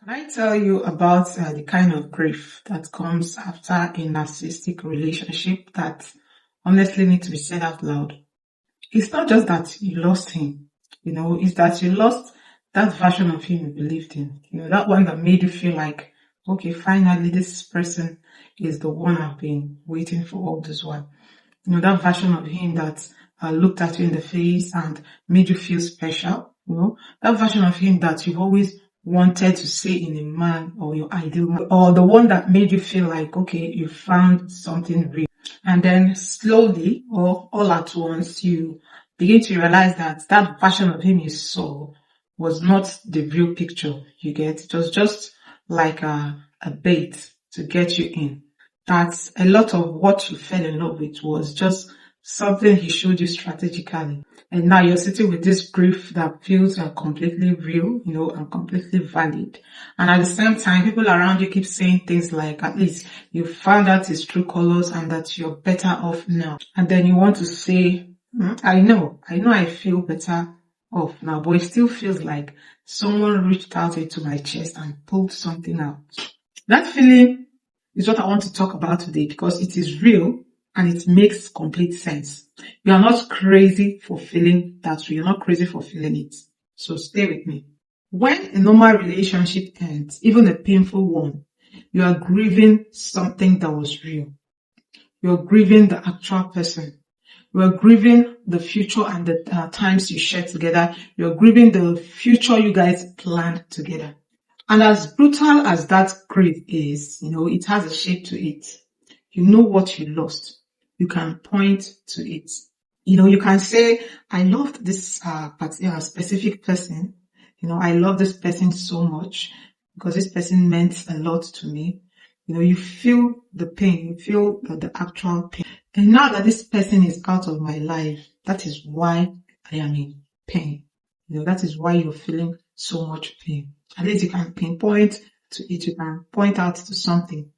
Can I tell you about the kind of grief that comes after a narcissistic relationship that honestly needs to be said out loud? It's not just that you lost him, it's that you lost that version of him you believed in. That one that made you feel like, okay, finally this person is the one I've been waiting for all this while. That version of him that looked at you in the face and made you feel special. That version of him that you've always wanted to see in a man or your ideal man, or the one that made you feel like, okay, you found something real. And then slowly or all at once, you begin to realize that that version of him you saw was not the real picture you get. It was just like a bait to get you in. That a lot of what you fell in love with was just something he showed you strategically. And now you're sitting with this grief that feels completely real, and completely valid. And at the same time, people around you keep saying things like, at least you found out his true colors and that you're better off now. And then you want to say, I know I feel better off now, but it still feels like someone reached out into my chest and pulled something out. That feeling is what I want to talk about today because it is real and it makes complete sense. You are not crazy for feeling that way. You're not crazy for feeling it. So stay with me. When a normal relationship ends, even a painful one, you are grieving something that was real. You're grieving the actual person. You're grieving the future and the times you shared together. You're grieving the future you guys planned together. And as brutal as that grief is, it has a shape to it. You know what you lost. You can point to it. You can say, I loved this specific person. I love this person so much because this person meant a lot to me. You feel the pain. You feel the actual pain. And now that this person is out of my life, that is why I am in pain. That is why you're feeling so much pain. At least you can pinpoint to it. You can point out to something.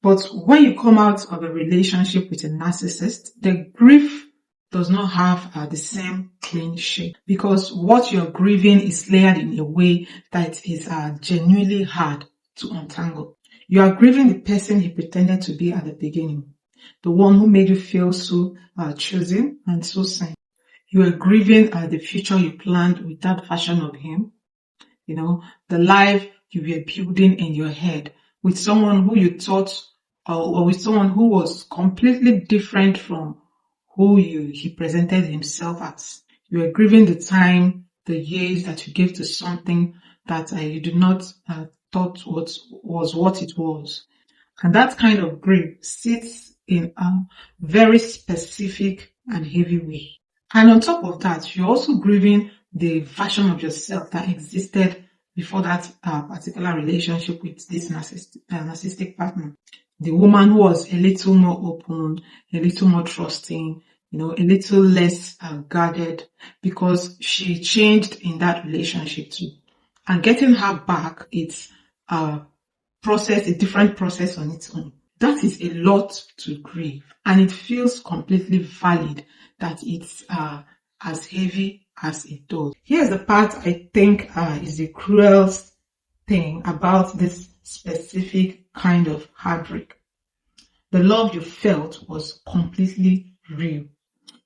But when you come out of a relationship with a narcissist, the grief does not have the same clean shape because what you're grieving is layered in a way that is genuinely hard to untangle. You are grieving the person he pretended to be at the beginning, the one who made you feel so chosen and so sane. You are grieving the future you planned with that version of him, the life you were building in your head with someone who you thought or with someone who was completely different from who he presented himself as. You are grieving the time, the years that you gave to something that you did not thought was what it was. And that kind of grief sits in a very specific and heavy way. And on top of that, you're also grieving the version of yourself that existed before that particular relationship with this narcissistic partner. The woman who was a little more open, a little more trusting, a little less guarded because she changed in that relationship too. And getting her back, it's a different process on its own. That is a lot to grieve. And it feels completely valid that it's as heavy as it does. Here's the part I think is the cruelest thing about this specific kind of heartbreak. The love you felt was completely real.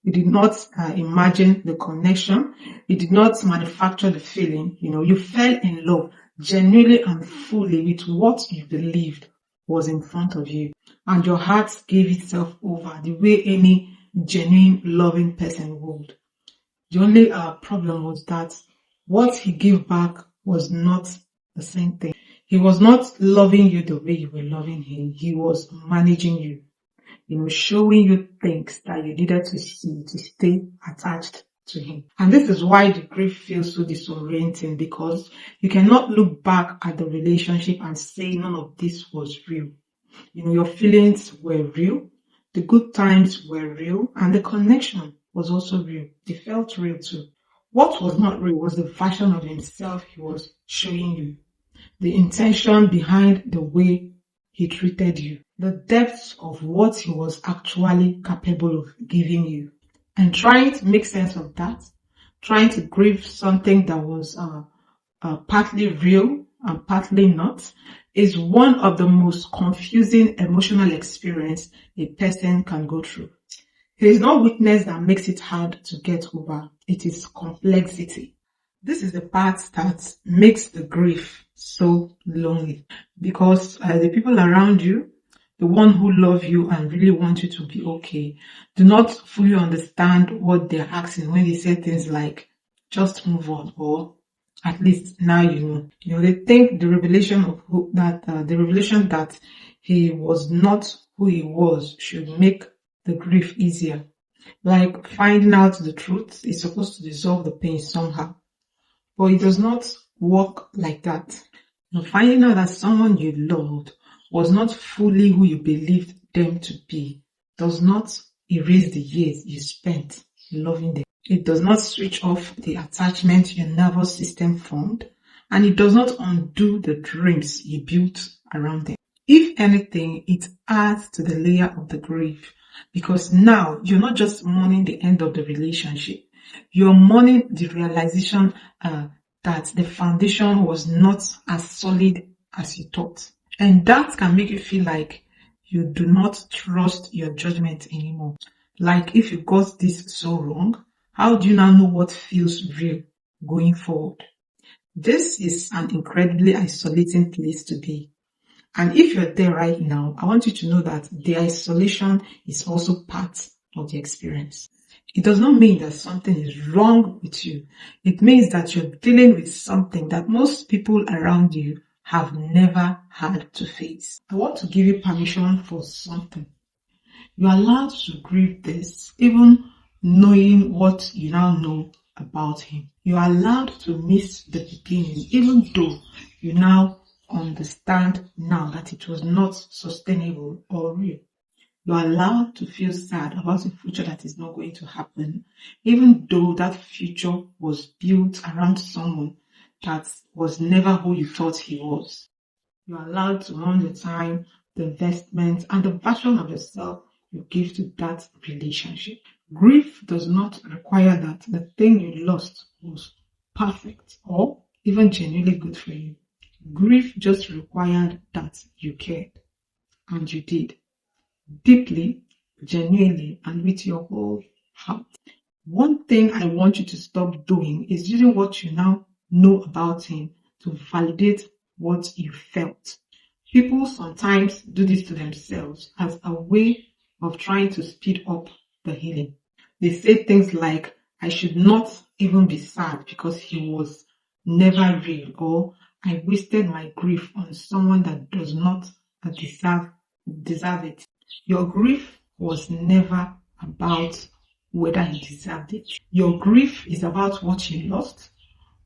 You did not imagine the connection. You did not manufacture the feeling. You fell in love genuinely and fully with what you believed was in front of you. And your heart gave itself over the way any genuine loving person would. The only problem was that what he gave back was not the same thing. He was not loving you the way you were loving him. He was managing you, showing you things that you needed to see to stay attached to him. And this is why the grief feels so disorienting because you cannot look back at the relationship and say none of this was real. Your feelings were real, the good times were real, and the connection was also real. It felt real too. What was not real was the version of himself he was showing you. The intention behind the way he treated you, the depth of what he was actually capable of giving you. And trying to make sense of that, trying to grieve something that was partly real and partly not, is one of the most confusing emotional experience a person can go through. It is not weakness that makes it hard to get over. It is complexity. This is the part that makes the grief so lonely, because the people around you, the one who love you and really want you to be okay, do not fully understand what they're asking when they say things like, just move on, or at least now you know. You know, they think the revelation of the revelation that he was not who he was should make the grief easier. Like finding out the truth is supposed to dissolve the pain somehow, but it does not work like that. Now, finding out that someone you loved was not fully who you believed them to be does not erase the years you spent loving them. It does not switch off the attachment your nervous system formed, and it does not undo the dreams you built around them. If anything, it adds to the layer of the grief, because now you're not just mourning the end of the relationship, you're mourning the realization that the foundation was not as solid as you thought. And that can make you feel like you do not trust your judgment anymore. Like, if you got this so wrong, how do you now know what feels real going forward? This is an incredibly isolating place to be. And if you're there right now, I want you to know that the isolation is also part of the experience. It does not mean that something is wrong with you. It means that you're dealing with something that most people around you have never had to face. I want to give you permission for something. You are allowed to grieve this, even knowing what you now know about him. You are allowed to miss the beginning, even though you now understand now that it was not sustainable or real. You are allowed to feel sad about a future that is not going to happen, even though that future was built around someone that was never who you thought he was. You are allowed to mourn the time, the investment, and the version of yourself you give to that relationship. Grief does not require that the thing you lost was perfect or even genuinely good for you. Grief just required that you cared, and you did, deeply, genuinely, and with your whole heart. One thing I want you to stop doing is using what you now know about him to validate what you felt. People sometimes do this to themselves as a way of trying to speed up the healing. They say things like, I should not even be sad because he was never real, or I wasted my grief on someone that does not deserve it. Your grief was never about whether he deserved it. Your grief is about what you lost,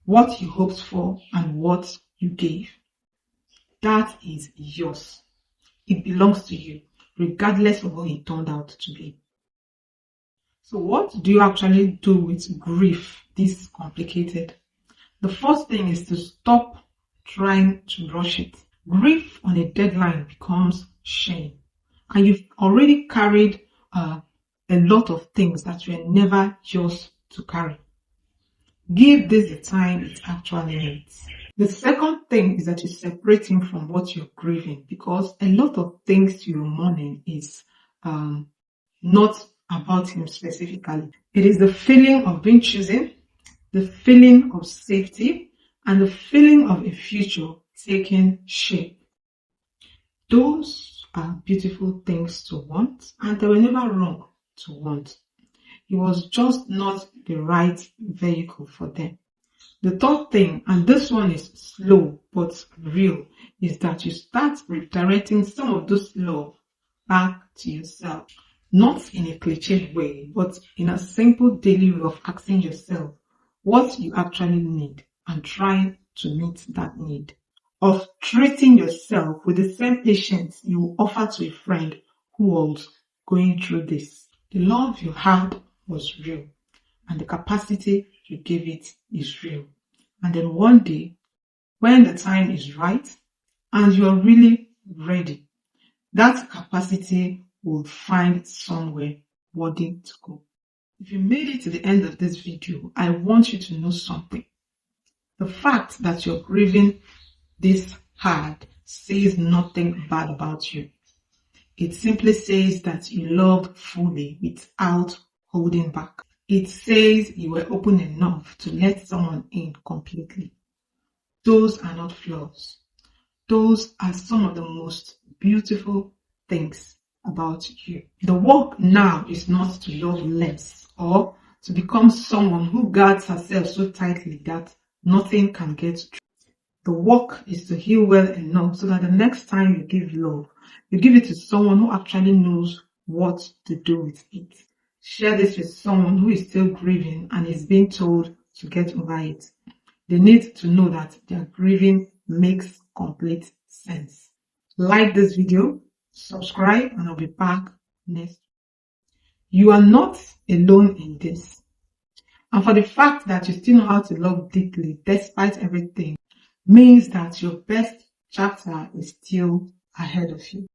what you hoped for, and what you gave. That is yours. It belongs to you, regardless of what it turned out to be. So what do you actually do with grief this complicated? The first thing is to stop trying to rush it. Grief on a deadline becomes shame. And you've already carried a lot of things that were never yours to carry. Give this the time it actually needs. The second thing is that you separate him from what you're grieving, because a lot of things you're mourning is not about him specifically. It is the feeling of being chosen, the feeling of safety, and the feeling of a future taking shape. Those are beautiful things to want, and they were never wrong to want. It was just not the right vehicle for them. The third thing, and this one is slow but real, is that you start redirecting some of this love back to yourself. Not in a cliched way, but in a simple daily way of asking yourself what you actually need and trying to meet that need. Of treating yourself with the same patience you offer to a friend who was going through this. The love you had was real, and the capacity you gave it is real. And then one day, when the time is right and you're really ready, that capacity will find somewhere worthy to go. If you made it to the end of this video, I want you to know something. The fact that you're grieving this hard says nothing bad about you. It simply says that you loved fully without holding back. It says you were open enough to let someone in completely. Those are not flaws. Those are some of the most beautiful things about you. The work now is not to love less or to become someone who guards herself so tightly that nothing can get through. The work is to heal well enough so that the next time you give love, you give it to someone who actually knows what to do with it. Share this with someone who is still grieving and is being told to get over it. They need to know that their grieving makes complete sense. Like this video, subscribe, and I'll be back next. You are not alone in this. And for the fact that you still know how to love deeply despite everything means that your best chapter is still ahead of you.